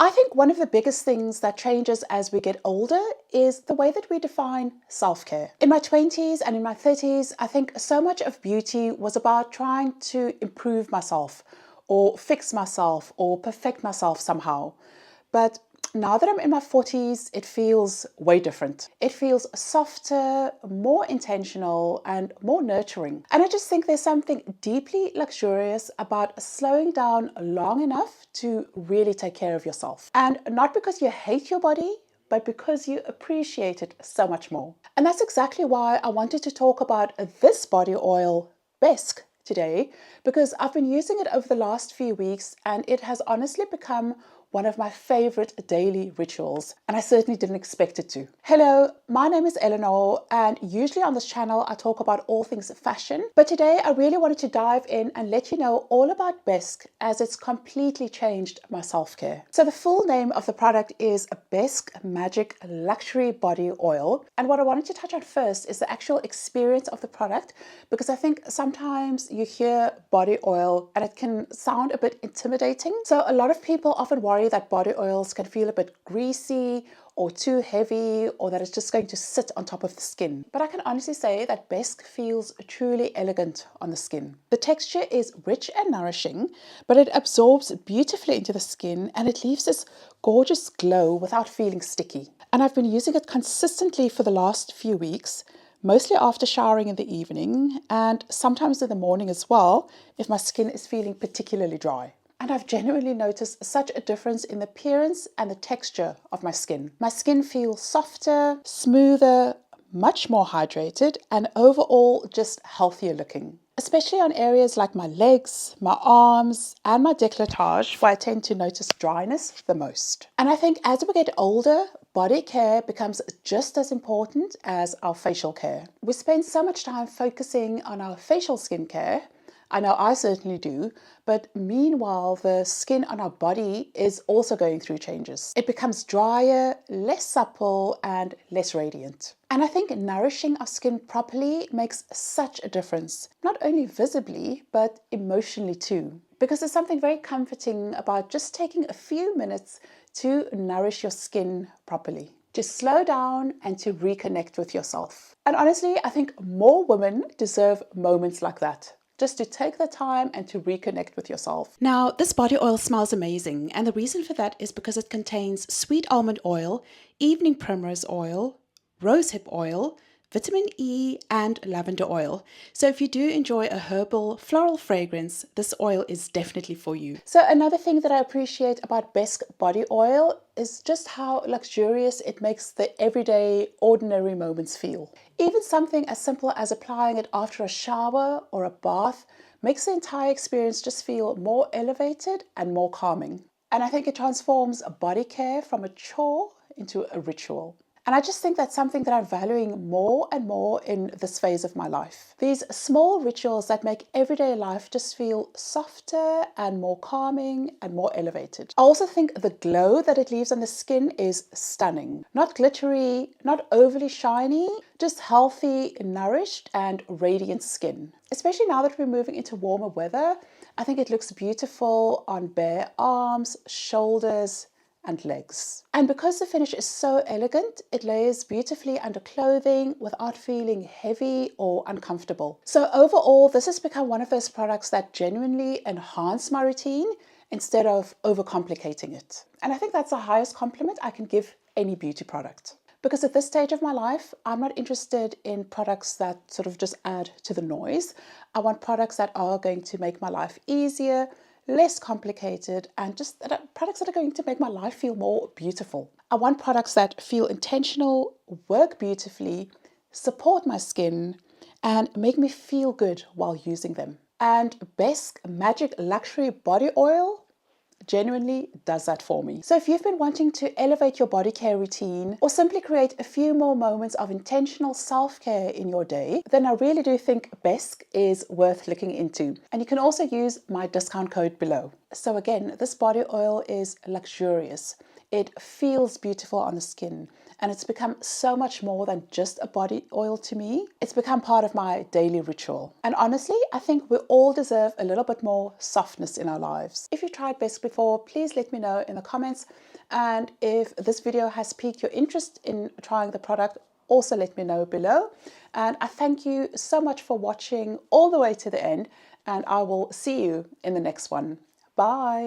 I think one of the biggest things that changes as we get older is the way that we define self-care. In my 20s and in my 30s, I think so much of beauty was about trying to improve myself or fix myself or perfect myself somehow. But now that I'm in my 40s, it feels way different. It feels softer, more intentional, and more nurturing. And I just think there's something deeply luxurious about slowing down long enough to really take care of yourself. And not because you hate your body, but because you appreciate it so much more. And that's exactly why I wanted to talk about this body oil, Besk, today, because I've been using it over the last few weeks and it has honestly become one of my favorite daily rituals, and I certainly didn't expect it to. Hello, my name is Eleanor, and usually on this channel I talk about all things fashion, but today I really wanted to dive in and let you know all about Besk, as it's completely changed my self-care. So the full name of the product is Besk Magic Luxury Body Oil, and what I wanted to touch on first is the actual experience of the product, because I think sometimes you hear body oil and it can sound a bit intimidating. So a lot of people often worry that body oils can feel a bit greasy or too heavy, or that it's just going to sit on top of the skin. But I can honestly say that Besk feels truly elegant on the skin. The texture is rich and nourishing, but it absorbs beautifully into the skin and it leaves this gorgeous glow without feeling sticky. And I've been using it consistently for the last few weeks, mostly after showering in the evening and sometimes in the morning as well, if my skin is feeling particularly dry. And I've genuinely noticed such a difference in the appearance and the texture of my skin. My skin feels softer, smoother, much more hydrated, and overall just healthier looking. Especially on areas like my legs, my arms, and my décolletage, where I tend to notice dryness the most. And I think as we get older, body care becomes just as important as our facial care. We spend so much time focusing on our facial skincare. I know I certainly do, but meanwhile, the skin on our body is also going through changes. It becomes drier, less supple, and less radiant. And I think nourishing our skin properly makes such a difference, not only visibly, but emotionally too. Because there's something very comforting about just taking a few minutes to nourish your skin properly, to slow down and to reconnect with yourself. And honestly, I think more women deserve moments like that. Just to take the time and to reconnect with yourself. Now, this body oil smells amazing, and the reason for that is because it contains sweet almond oil, evening primrose oil, rosehip oil, vitamin E, and lavender oil. So if you do enjoy a herbal floral fragrance, this oil is definitely for you. So another thing that I appreciate about Besk body oil is just how luxurious it makes the everyday, ordinary moments feel. Even something as simple as applying it after a shower or a bath makes the entire experience just feel more elevated and more calming. And I think it transforms body care from a chore into a ritual. And I just think that's something that I'm valuing more and more in this phase of my life. These small rituals that make everyday life just feel softer and more calming and more elevated. I also think the glow that it leaves on the skin is stunning. Not glittery, not overly shiny, just healthy, nourished and radiant skin. Especially now that we're moving into warmer weather, I think it looks beautiful on bare arms, shoulders, and legs. And because the finish is so elegant, it layers beautifully under clothing without feeling heavy or uncomfortable. So overall, this has become one of those products that genuinely enhance my routine instead of overcomplicating it. And I think that's the highest compliment I can give any beauty product. Because at this stage of my life, I'm not interested in products that sort of just add to the noise. I want products that are going to make my life easier, less complicated, and just products that are going to make my life feel more beautiful. I want products that feel intentional, work beautifully, support my skin, and make me feel good while using them. And Besk Magic Luxury Body Oil genuinely does that for me. So if you've been wanting to elevate your body care routine or simply create a few more moments of intentional self-care in your day, then I really do think Besk is worth looking into. And you can also use my discount code below. So again, this body oil is luxurious. It feels beautiful on the skin, and it's become so much more than just a body oil to me. It's become part of my daily ritual. And honestly, I think we all deserve a little bit more softness in our lives. If you tried Best before, please let me know in the comments. And if this video has piqued your interest in trying the product, also let me know below. And I thank you so much for watching all the way to the end, and I will see you in the next one. Bye.